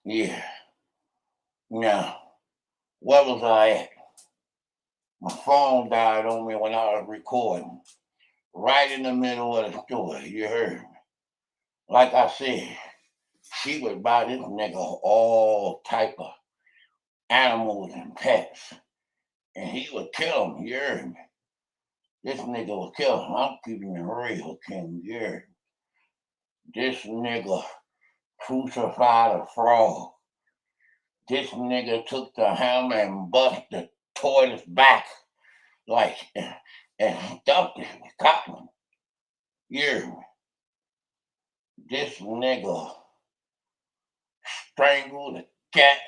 Yeah. Now, where was I at? My phone died on me when I was recording. Right in the middle of the story, you heard me. Like I said, she would buy this nigga all type of animals and pets. And he would kill them, you heard me. This nigga would kill him. I'm keeping it real, King, you heard me. This nigga crucified a frog. This nigga took the hammer and bust the tortoise back like and stuffed it with cotton. You hear me? This nigga strangled a cat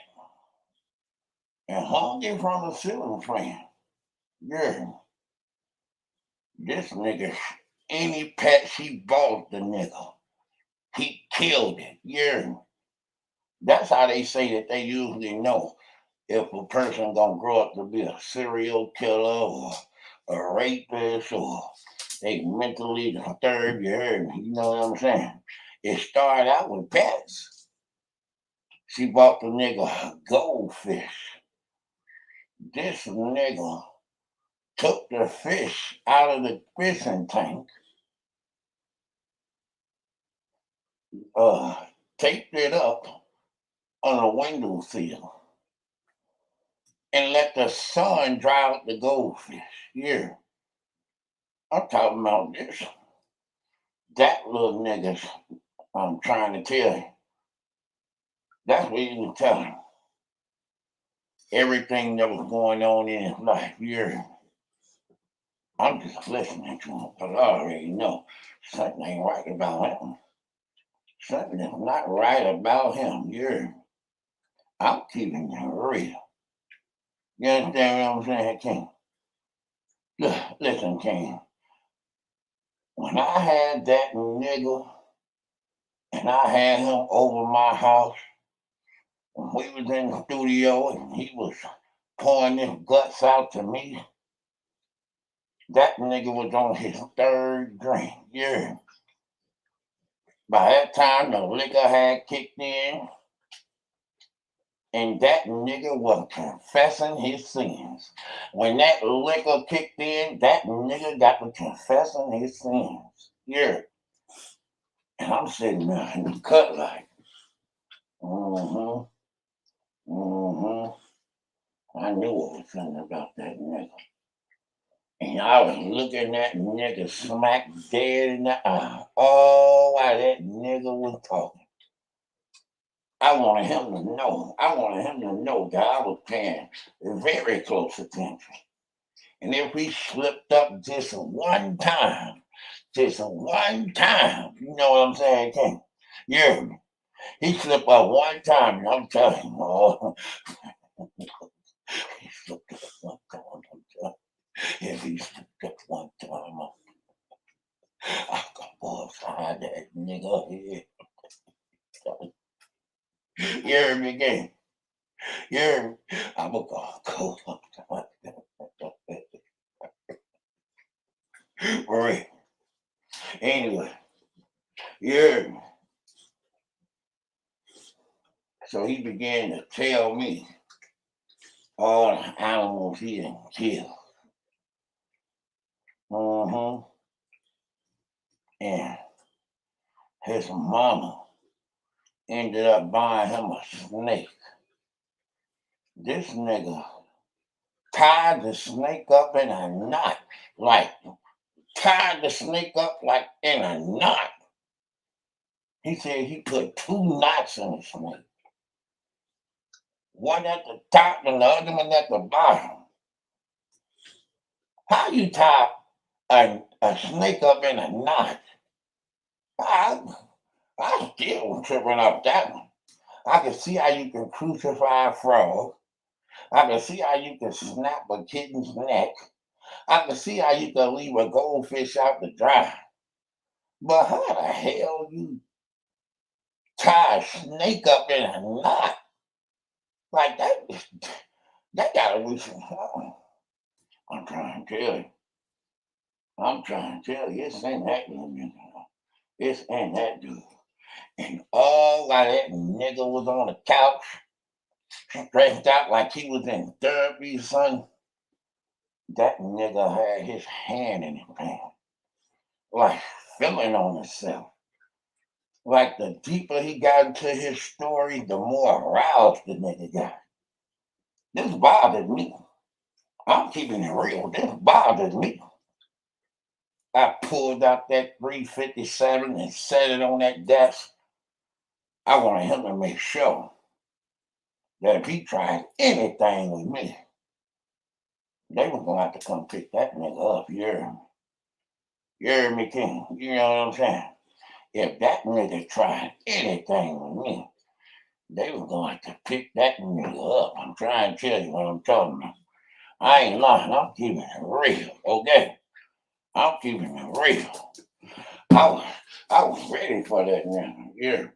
and hung it from a ceiling fan. You hear me? This nigga, any pet she bought the nigga, he killed it. You hear me? That's how they say that they usually know if a person gonna grow up to be a serial killer or a rapist or they mentally disturbed, you heard me, you know what I'm saying? It started out with pets. She bought the nigga a goldfish. This nigga took the fish out of the fishing tank, taped it up on a windowsill, and let the sun dry out the goldfish. Yeah, I'm talking about this. That little niggas, I'm trying to tell you. That's what you can tell him. Everything that was going on in his life. Yeah, I'm just listening to him because I already know something ain't right about him. Something is not right about him. Yeah, I'm keeping it real. You understand what I'm saying, King? Listen, King. When I had that nigga and I had him over my house, when we was in the studio and he was pouring his guts out to me, that nigga was on his third drink. Yeah. By that time, the liquor had kicked in, and that nigga was confessing his sins. When that liquor kicked in, that nigga got to confessing his sins. Yeah. And I'm sitting there in the cut like, mm-hmm, I knew what was something about that nigga. And I was looking at nigga smack dead in the eye. Oh, while that nigga was talking. I wanted him to know. I wanted him to know that I was paying very close attention. And if he slipped up just one time, you know what I'm saying, King? Yeah, he slipped up one time, and I'm telling you, oh, he slipped up one time, I'm telling you. If he slipped up one time, I could bullseye that nigga here. You heard me again? You heard me? I'm gonna go right. Anyway, you heard me? So he began to tell me all the animals he didn't kill. And his mama ended up buying him a snake. This nigga tied the snake up in a knot. Like, tied the snake up like in a knot. He said he put 2 knots in the snake. One at the top and the other one at the bottom. How you tie a snake up in a knot? I still was tripping off that one. I can see how you can crucify a frog. I can see how you can snap a kitten's neck. I can see how you can leave a goldfish out to dry. But how the hell you tie a snake up in a knot? Like that gotta be some. I'm trying to tell you. It's in that dude. It's in that dude. And All while that nigga was on the couch, stretched out like he was in therapy, son. That nigga had his hand in his pants, like feeling on himself. Like the deeper he got into his story, the more aroused the nigga got. This bothered me. I'm keeping it real. This bothered me. I pulled out that 357 and set it on that desk. I wanted him to make sure that if he tried anything with me, they were gonna have to come pick that nigga up. You hear me, King? You know what I'm saying? If that nigga tried anything with me, they were gonna have to pick that nigga up. I'm trying to tell you what I'm talking about. I ain't lying. I'm keeping it real, okay? I'm keeping it real. I was ready for that nigga. Yeah.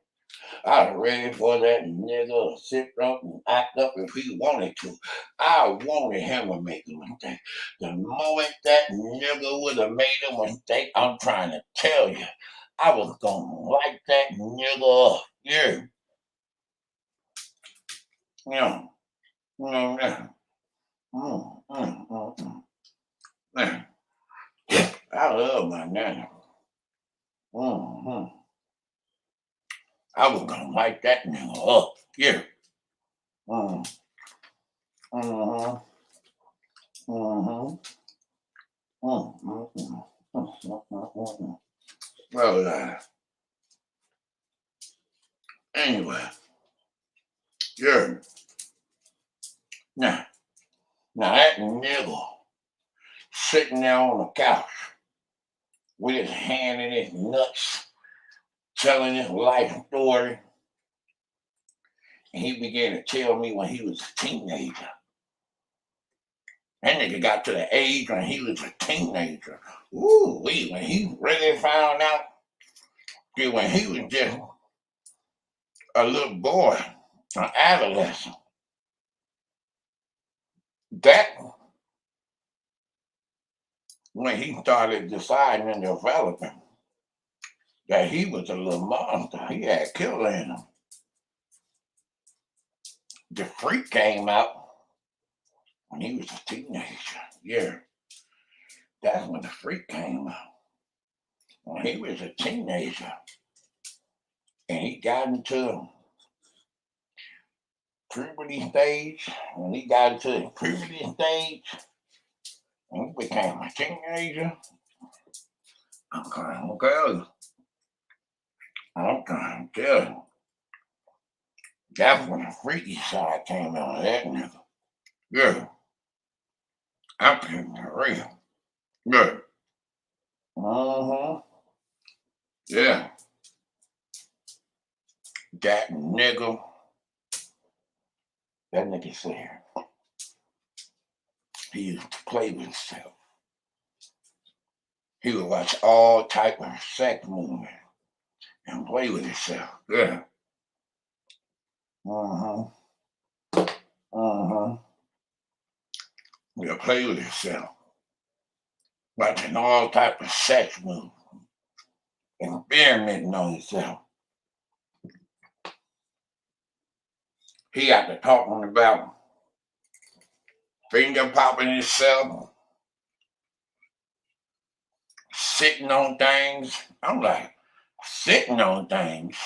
I was ready for that nigga to sit up and act up if he wanted to. I wanted him to make a mistake. The moment that nigga would have made a mistake, I'm trying to tell you, I was gonna light that nigga up. Yeah. Yeah. Yeah. Mm, mm, mm, mm. Man, I love my nana. Mm-hmm. I was gonna light that nigga up. Yeah. Mm, mm-hmm. Mm-hmm. Mm, mm, mm, mm, mm, mm, mm. Well, anyway, yeah. Now, that nigga sitting there on the couch with his hand in his nuts, telling his life story, and he began to tell me when he was a teenager. That nigga got to the age when he was a teenager. Ooh, when he really found out that when he was just a little boy, an adolescent, that when he started deciding and developing that he was a little monster, he had killer in him. The freak came out when he was a teenager. Yeah, that's when the freak came out. When he was a teenager and he got into puberty stage, when he got into the puberty stage and he became a teenager, I'm trying to tell you. I'm trying to tell you. That's when the freaky side came out of that nigga. Yeah, I'm keeping it real. Yeah. Uh-huh. Yeah. That nigga, that nigga said he used to play with himself. He would watch all type of sex movies and play with himself. Yeah. Uh-huh. Uh-huh. He'll play with himself. Watching all type of sex movies. Experimenting on himself. He got to talking about finger popping himself, sitting on things. I'm like, sitting on things?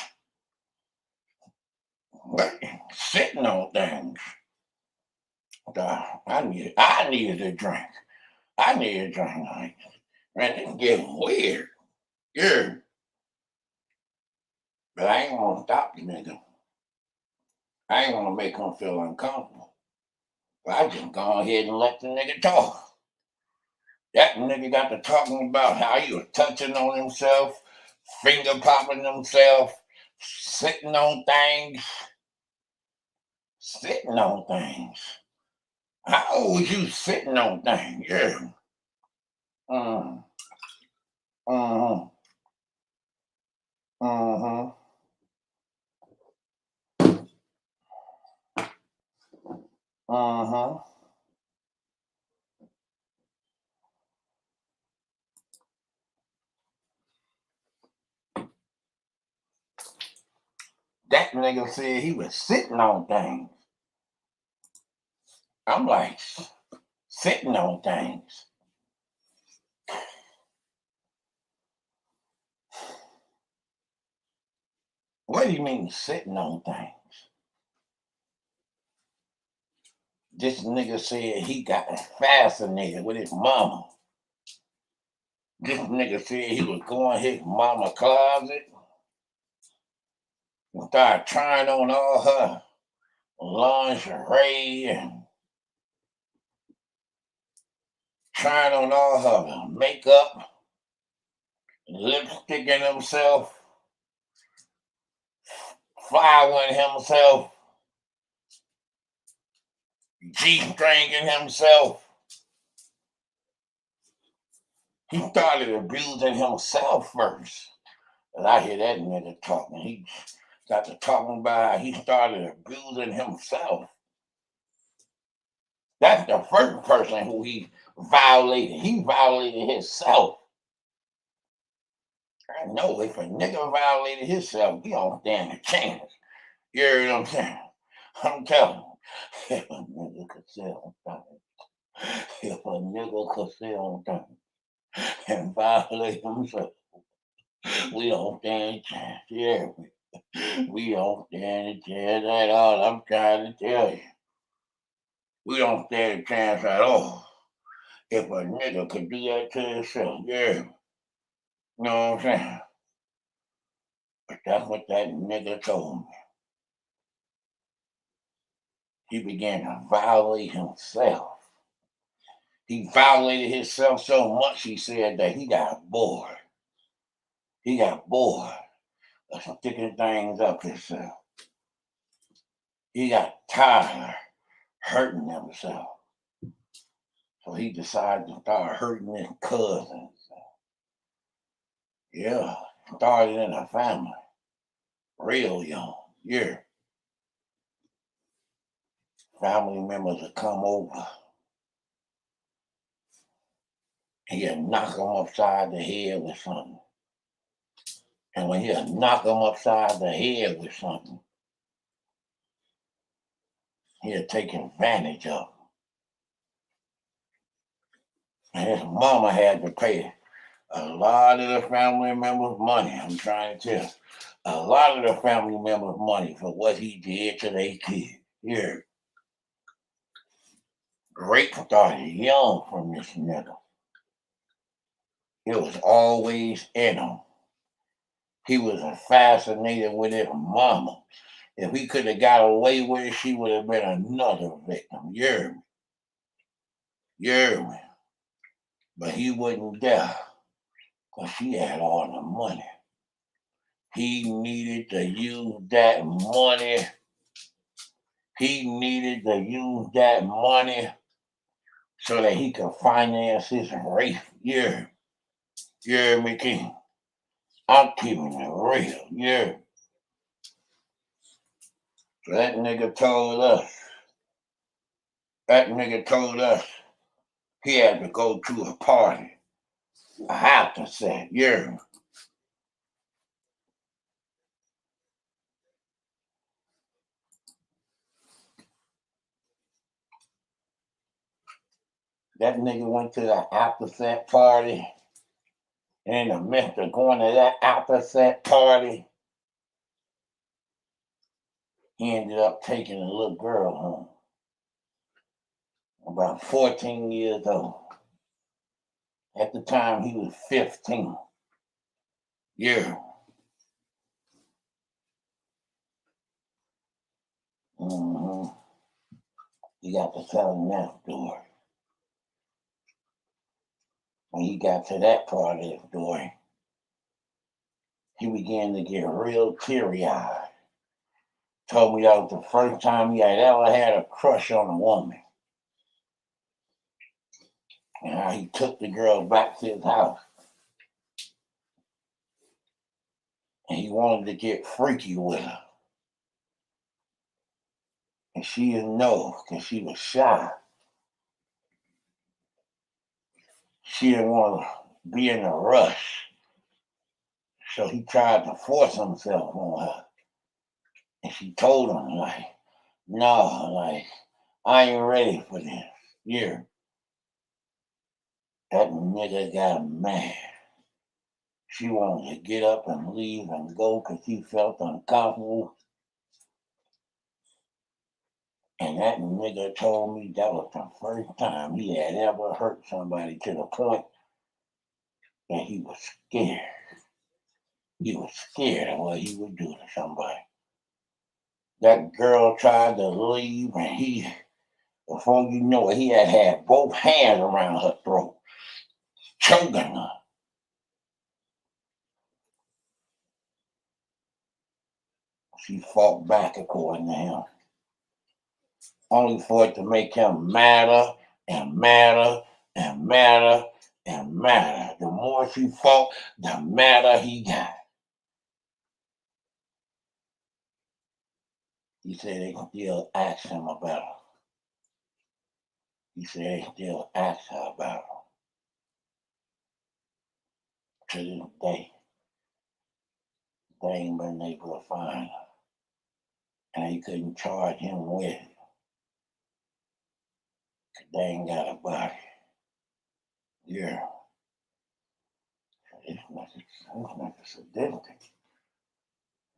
What? Sitting on things? I needed a drink. I need a drink. Like, man, this is getting weird. Yeah. But I ain't gonna stop the nigga. I ain't gonna make him feel uncomfortable. But I just go ahead and let the nigga talk. That nigga got to talking about how he was touching on himself, finger popping himself, sitting on things. Sitting on things. How was you sitting on things? Yeah. Mm. Mm-hmm. Mm-hmm. Mm-hmm. That nigga said he was sitting on things. I'm like, sitting on things. What do you mean sitting on things? This nigga said he got fascinated with his mama. This nigga said he was going his mama closet and started trying on all her lingerie and trying on all her makeup, lipstick in himself, flowering himself, G-stringing himself. He started abusing himself first. And I hear that nigga talking. He got to talking about how he started abusing himself. That's the first person who he violated. He violated himself. I know if a nigga violated himself, he don't stand a chance. You hear what I'm saying? I'm telling you, if a nigga could sit on things, if a nigga could sit on things and violate himself, we don't stand a chance. Yeah, we don't stand a chance at all. I'm trying to tell you. We don't stand a chance at all. If a nigga could do that to himself, yeah. You know what I'm saying? But that's what that nigga told me. He began to violate himself. He violated himself so much, he said, that he got bored. He got bored of sticking things up himself. He got tired of hurting himself. So he decided to start hurting his cousins. Yeah, started in a family. Real young. Yeah. Family members would come over. He'd knock them upside the head with something. And when he'd knock them upside the head with something, he'd take advantage of them. And his mama had to pay a lot of the family members' money. I'm trying to tell you. A lot of the family members' money for what he did to their kids. Yeah. Rape started young from this nigga. It was always in him. He was fascinated with his mama. If he could have got away with it, she would have been another victim. You hear me? You hear me? But he wouldn't dare because she had all the money. He needed to use that money. He needed to use that money so that he could finance his race. You hear me, King? I'm keeping it real. Yeah. So that nigga told us he had to go to a party. I have to say, yeah. That nigga went to the after party. And in the midst of going to that after party, he ended up taking a little girl home. About 14 years old. At the time, he was 15. Yeah. Mm-hmm. He got to telling that story. When he got to that part of the story, he began to get real teary-eyed. Told me that was the first time he had ever had a crush on a woman. And how he took the girl back to his house. And he wanted to get freaky with her. And she didn't know because she was shy. She didn't want to be in a rush. So he tried to force himself on her. And she told him, like, no, like, I ain't ready for this. Yeah. That nigga got mad. She wanted to get up and leave and go because she felt uncomfortable. And that nigga told me that was the first time he had ever hurt somebody to the point that he was scared. He was scared of what he would do to somebody. That girl tried to leave, and he, before you know it, he had both hands around her throat, choking her. She fought back, according to him, only for it to make him madder and madder and madder and madder. The more she fought, the madder he got. He said they still ask him about her. He said they still ask her about her. To this day, they ain't been able to find her. And they couldn't charge him with it. Cause they ain't got a body. Yeah. This nigga sadistic.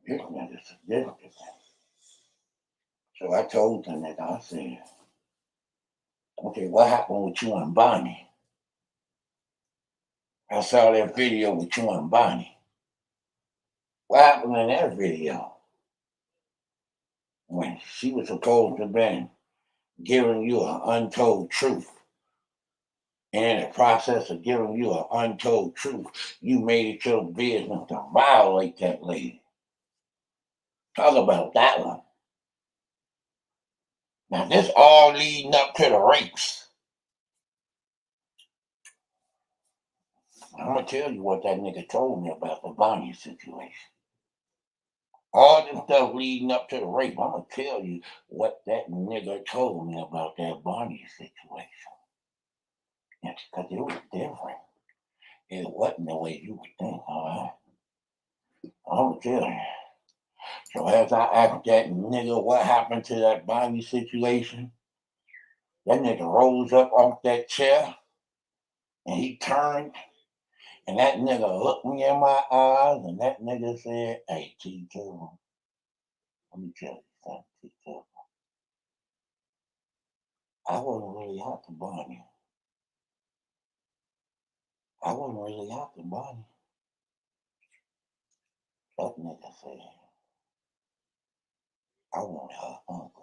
This nigga sadistic. So I told the nigga, I said, okay, what happened with you and Bonnie? I saw that video with you and Bonnie. What happened in that video? When she was supposed to have been giving you an untold truth. And in the process of giving you an untold truth, you made it your business to violate that lady. Talk about that one. Now, this all leading up to the rapes. I'm going to tell you what that nigga told me about the Bonnie situation. All this stuff leading up to the rape, I'm going to tell you what that nigga told me about that Bonnie situation. Because it was different. It wasn't the way you would think, all right? I'm going to tell you. So as I asked that nigga what happened to that Bonnie situation, that nigga rose up off that chair and he turned and that nigga looked me in my eyes and that nigga said, hey, T2, let me tell you something, T2. I wasn't really after Bonnie. I wasn't really after Bonnie. That nigga said, I want her uncle.